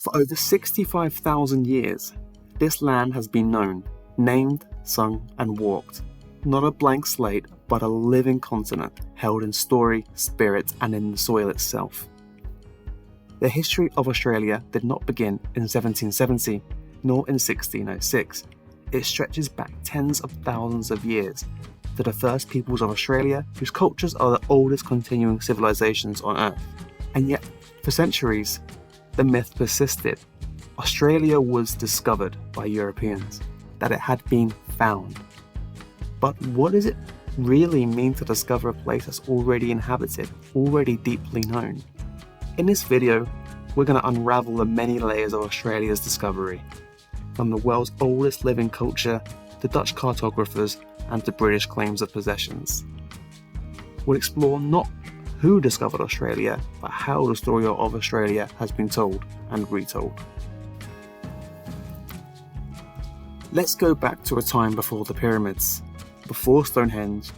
For over 65,000 years, this land has been known, named, sung, and walked. Not a blank slate, but a living continent held in story, spirit, and in the soil itself. The history of Australia did not begin in 1770, nor in 1606. It stretches back tens of thousands of years to the first peoples of Australia, whose cultures are the oldest continuing civilizations on Earth. And yet, for centuries, the myth persisted. Australia was discovered by Europeans, that it had been found. But what does it really mean to discover a place that's already inhabited, already deeply known? In this video, we're going to unravel the many layers of Australia's discovery, from the world's oldest living culture to Dutch cartographers and to British claims of possessions. We'll explore not who discovered Australia, but how the story of Australia has been told and retold. Let's go back to a time before the pyramids, before Stonehenge.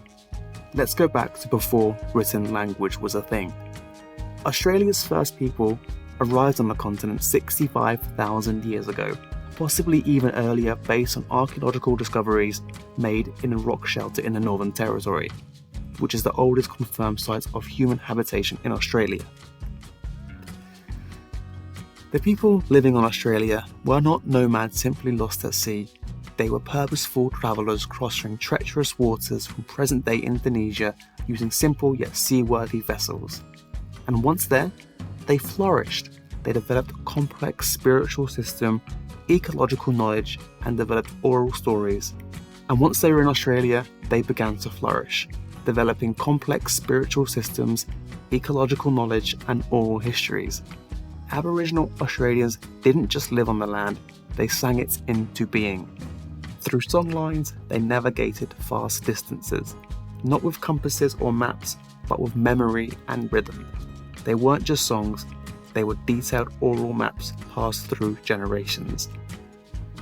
Let's go back to before written language was a thing. Australia's first people arrived on the continent 65,000 years ago, possibly even earlier based on archaeological discoveries made in a rock shelter in the Northern Territory, which is the oldest confirmed site of human habitation in Australia. The people living on Australia were not nomads simply lost at sea. They were purposeful travellers crossing treacherous waters from present-day Indonesia using simple yet seaworthy vessels. And once there, they flourished. They developed a complex spiritual system, ecological knowledge, and developed oral stories. And once they were in Australia, they began to flourish, developing complex spiritual systems, ecological knowledge, and oral histories. Aboriginal Australians didn't just live on the land, they sang it into being. Through songlines, they navigated vast distances, not with compasses or maps, but with memory and rhythm. They weren't just songs, they were detailed oral maps passed through generations.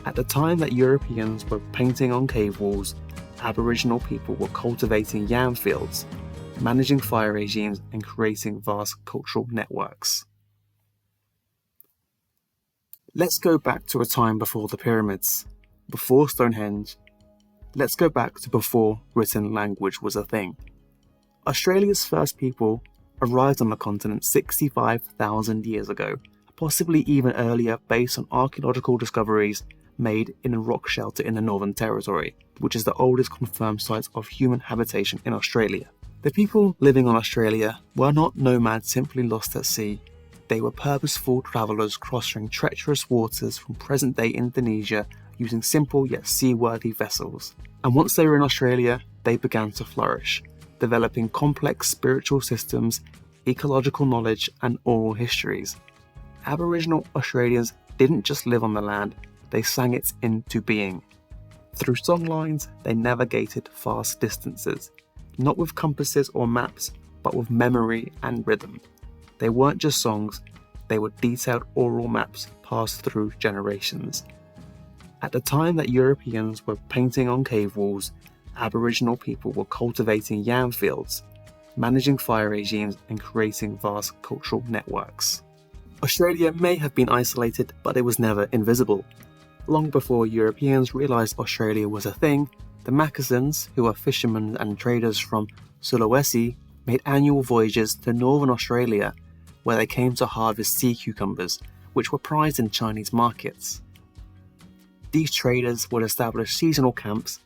At the time that Europeans were painting on cave walls, Aboriginal people were cultivating yam fields, managing fire regimes, and creating vast cultural networks. Let's go back to a time before the pyramids, before Stonehenge. Let's go back to before written language was a thing. Australia's first people arrived on the continent 65,000 years ago, possibly even earlier based on archaeological discoveries made in a rock shelter in the Northern Territory, which is the oldest confirmed site of human habitation in Australia. The people living on Australia were not nomads simply lost at sea. They were purposeful travellers crossing treacherous waters from present-day Indonesia using simple yet seaworthy vessels. And once they were in Australia, they began to flourish, developing complex spiritual systems, ecological knowledge, and oral histories. Aboriginal Australians didn't just live on the land, they sang it into being. Through songlines, they navigated vast distances, not with compasses or maps, but with memory and rhythm. They weren't just songs, they were detailed oral maps passed through generations. At the time that Europeans were painting on cave walls, Aboriginal people were cultivating yam fields, managing fire regimes, and creating vast cultural networks. Australia may have been isolated, but it was never invisible. Long before Europeans realised Australia was a thing, the Macassans, who were fishermen and traders from Sulawesi, made annual voyages to northern Australia, where they came to harvest sea cucumbers, which were prized in Chinese markets. These traders would establish seasonal camps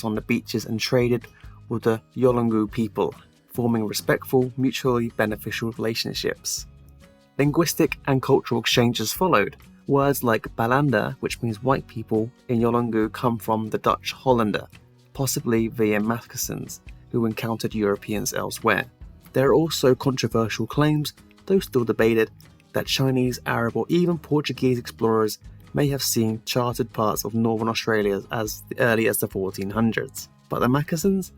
on the beaches and traded with the Yolngu people, forming respectful, mutually beneficial relationships. Linguistic and cultural exchanges followed. Words like Balanda, which means white people, in Yolngu come from the Dutch Hollander, possibly via Macassans, who encountered Europeans elsewhere. There are also controversial claims, though still debated, that Chinese, Arab, or even Portuguese explorers may have seen charted parts of northern Australia as early as the 1400s. But the Macassans?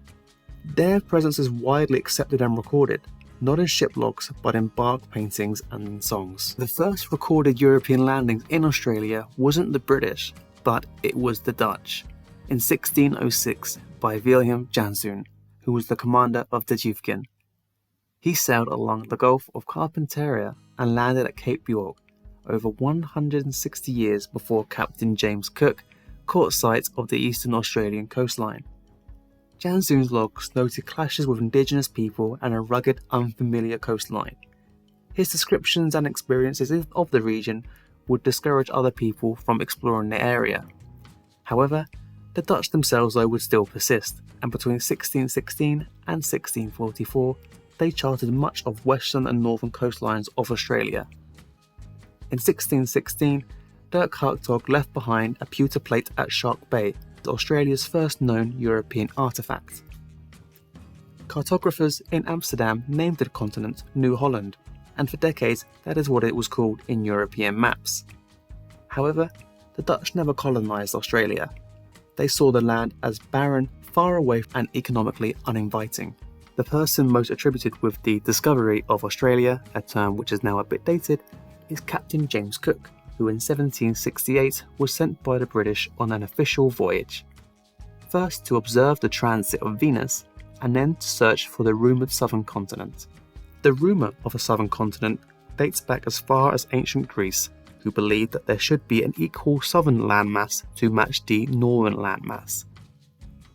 Their presence is widely accepted and recorded, not in ship logs but in bark paintings and in songs. The first recorded European landings in Australia wasn't the British, but it was the Dutch, in 1606 by William Janszoon, who was the commander of the Jufgen. He sailed along the Gulf of Carpentaria and landed at Cape York over 160 years before Captain James Cook caught sight of the eastern Australian coastline. Janzoon's logs noted clashes with indigenous people and a rugged, unfamiliar coastline. His descriptions and experiences of the region would discourage other people from exploring the area. However, the Dutch themselves though would still persist, and between 1616 and 1644 they charted much of western and northern coastlines of Australia. In 1616, Dirk Hartog left behind a pewter plate at Shark Bay, Australia's first known European artefact. Cartographers in Amsterdam named the continent New Holland, and for decades that is what it was called in European maps. However, the Dutch never colonised Australia. They saw the land as barren, far away and economically uninviting. The person most attributed with the discovery of Australia, a term which is now a bit dated, is Captain James Cook, who in 1768 was sent by the British on an official voyage. First to observe the transit of Venus, and then to search for the rumoured southern continent. The rumour of a southern continent dates back as far as ancient Greece, who believed that there should be an equal southern landmass to match the northern landmass.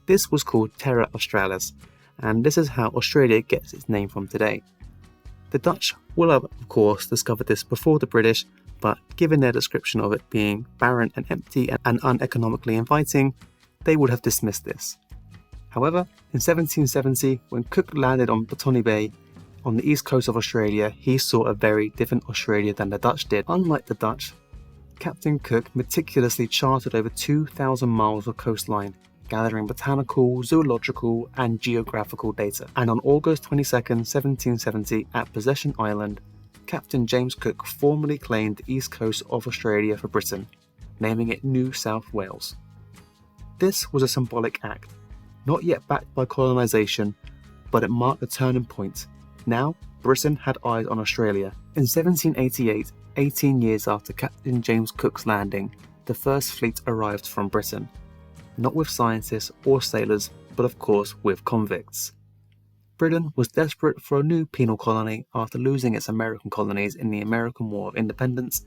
This was called Terra Australis, and this is how Australia gets its name from today. The Dutch will have, of course, discovered this before the British, but given their description of it being barren and empty and uneconomically inviting, they would have dismissed this. However, in 1770, when Cook landed on Botany Bay on the east coast of Australia, he saw a very different Australia than the Dutch did. Unlike the Dutch, Captain Cook meticulously charted over 2,000 miles of coastline, gathering botanical, zoological and geographical data. And on August 22, 1770, at Possession Island, Captain James Cook formally claimed the east coast of Australia for Britain, naming it New South Wales. This was a symbolic act, not yet backed by colonisation, but it marked a turning point. Now, Britain had eyes on Australia. In 1788, 18 years after Captain James Cook's landing, the first fleet arrived from Britain. Not with scientists or sailors, but of course with convicts. Britain was desperate for a new penal colony after losing its American colonies in the American War of Independence,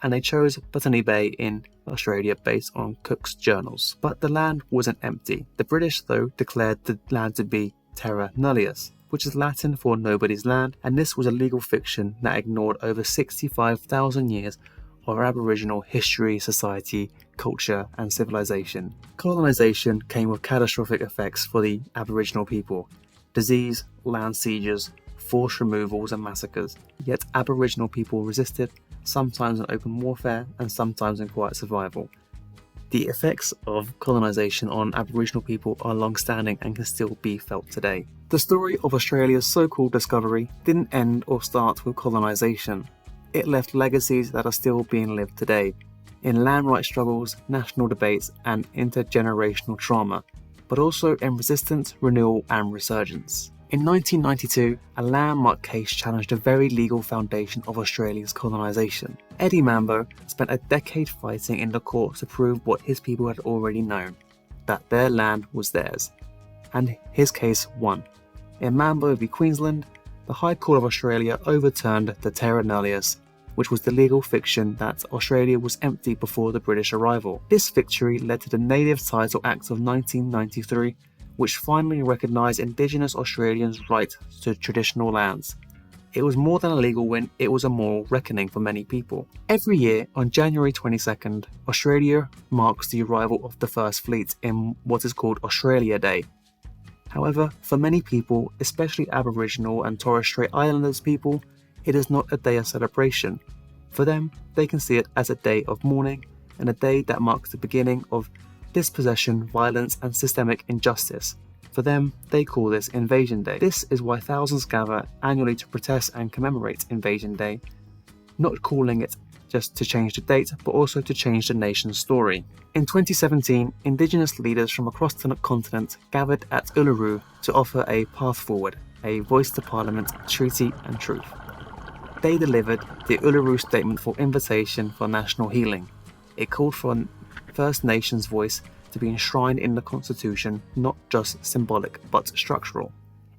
and they chose Botany Bay in Australia based on Cook's journals. But the land wasn't empty. The British, though, declared the land to be terra nullius, which is Latin for nobody's land, and this was a legal fiction that ignored over 65,000 years of Aboriginal history, society, culture and civilization. Colonisation came with catastrophic effects for the Aboriginal people: disease, land sieges, forced removals and massacres. Yet Aboriginal people resisted, sometimes in open warfare and sometimes in quiet survival. The effects of colonisation on Aboriginal people are long-standing and can still be felt today. The story of Australia's so-called discovery didn't end or start with colonisation. It left legacies that are still being lived today, in land rights struggles, national debates and intergenerational trauma, but also in resistance, renewal and resurgence. In 1992, a landmark case challenged the very legal foundation of Australia's colonisation. Eddie Mambo spent a decade fighting in the courts to prove what his people had already known, that their land was theirs. And his case won. In Mambo v Queensland, the High Court of Australia overturned the terra nullius, which was the legal fiction that Australia was empty before the British arrival. This victory led to the Native Title Act of 1993, which finally recognised Indigenous Australians' right to traditional lands. It was more than a legal win, it was a moral reckoning for many people. Every year, on January 22nd, Australia marks the arrival of the First Fleet in what is called Australia Day. However, for many people, especially Aboriginal and Torres Strait Islanders people, it is not a day of celebration. For them, they can see it as a day of mourning and a day that marks the beginning of dispossession, violence and systemic injustice. For them, they call this Invasion Day. This is why thousands gather annually to protest and commemorate Invasion Day, not calling it just to change the date, but also to change the nation's story. In 2017, Indigenous leaders from across the continent gathered at Uluru to offer a path forward, a voice to Parliament, treaty and truth. They delivered the Uluru Statement for Invitation for National Healing. It called for a First Nations voice to be enshrined in the Constitution, not just symbolic but structural.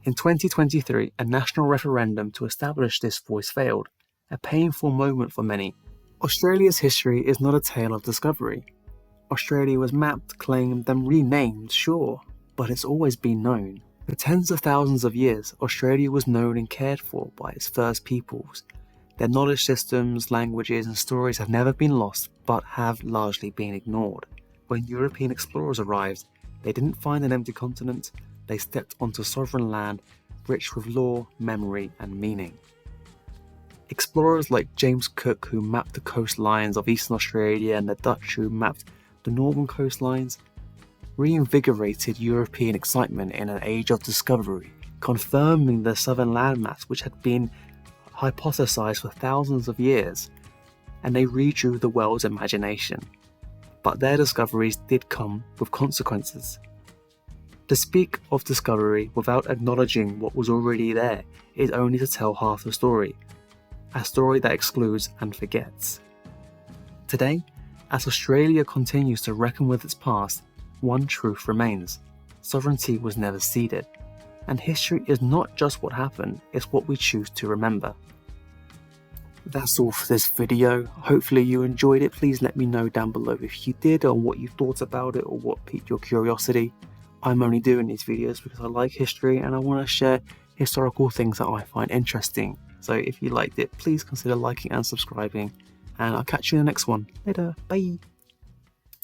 In 2023, a national referendum to establish this voice failed, a painful moment for many. Australia's history is not a tale of discovery. Australia was mapped, claimed, then renamed, sure, but it's always been known. For tens of thousands of years, Australia was known and cared for by its first peoples. Their knowledge systems, languages, and stories have never been lost, but have largely been ignored. When European explorers arrived, they didn't find an empty continent, they stepped onto sovereign land rich with lore, memory, and meaning. Explorers like James Cook, who mapped the coastlines of Eastern Australia, and the Dutch, who mapped the northern coastlines, reinvigorated European excitement in an age of discovery, confirming the southern landmass which had been hypothesized for thousands of years, and they redrew the world's imagination. But their discoveries did come with consequences. To speak of discovery without acknowledging what was already there is only to tell half the story, a story that excludes and forgets. Today, as Australia continues to reckon with its past, one truth remains: sovereignty was never ceded, and history is not just what happened, it's what we choose to remember. That's all for this video. Hopefully you enjoyed it. Please let me know down below if you did, or what you thought about it, or what piqued your curiosity. I'm only doing these videos because I like history and I want to share historical things that I find interesting. So if you liked it, please consider liking and subscribing, and I'll catch you in the next one. Later, bye!